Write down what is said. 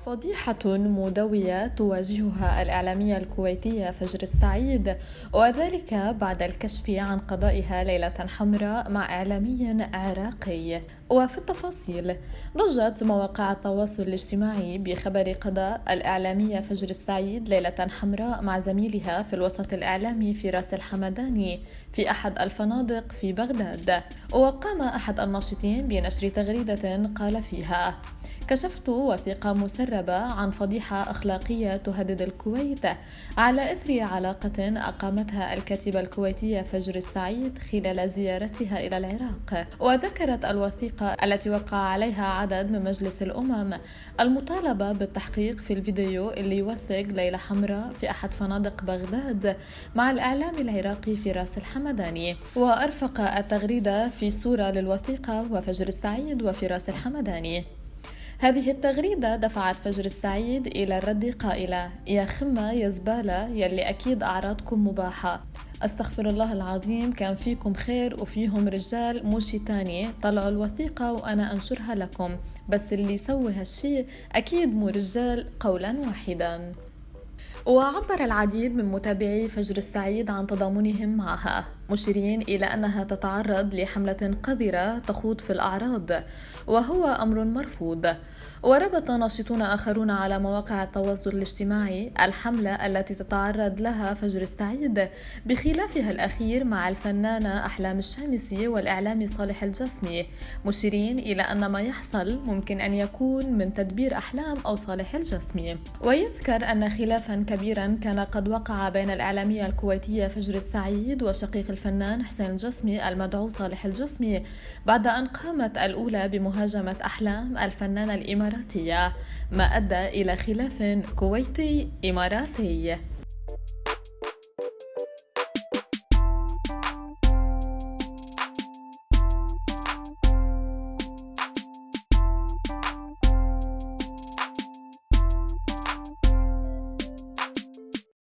فضيحة مدوية تواجهها الإعلامية الكويتية فجر السعيد، وذلك بعد الكشف عن قضائها ليلة حمراء مع إعلامي عراقي. وفي التفاصيل، ضجت مواقع التواصل الاجتماعي بخبر قضاء الإعلامية فجر السعيد ليلة حمراء مع زميلها في الوسط الإعلامي فراس الحمداني في أحد الفنادق في بغداد. وقام أحد الناشطين بنشر تغريدة قال فيها: كشفت وثيقة مسربة عن فضيحة أخلاقية تهدد الكويت على إثر علاقة أقامتها الكاتبة الكويتية فجر السعيد خلال زيارتها إلى العراق. وذكرت الوثيقة التي وقع عليها عدد من مجلس الأمم المطالبة بالتحقيق في الفيديو اللي يوثق ليلة حمراء في أحد فنادق بغداد مع الإعلام العراقي فراس الحمداني. وأرفق التغريدة في صورة للوثيقة وفجر السعيد وفراس الحمداني. هذه التغريدة دفعت فجر السعيد إلى الرد قائلة: يا خمة يا زبالة يلي أكيد أعراضكم مباحة، أستغفر الله العظيم، كان فيكم خير وفيهم رجال مو شي تاني، طلعوا الوثيقة وأنا أنشرها لكم، بس اللي يسوي هالشي أكيد مو رجال قولا واحدا. وعبر العديد من متابعي فجر السعيد عن تضامنهم معها، مشيرين إلى أنها تتعرض لحملة قذرة تخوض في الأعراض، وهو أمر مرفوض. وربط ناشطون آخرون على مواقع التواصل الاجتماعي الحملة التي تتعرض لها فجر السعيد بخلافها الأخير مع الفنانة أحلام الشامسي والإعلامي صالح الجسمي، مشيرين إلى أن ما يحصل ممكن أن يكون من تدبير أحلام أو صالح الجسمي. ويذكر أن خلافا كبيرا كان قد وقع بين الإعلامية الكويتية فجر السعيد وشقيق الفنان حسين الجسمي المدعو صالح الجسمي بعد أن قامت الأولى بمهاجمة أحلام الفنانة الإماراتية، ما أدى إلى خلاف كويتي إماراتي.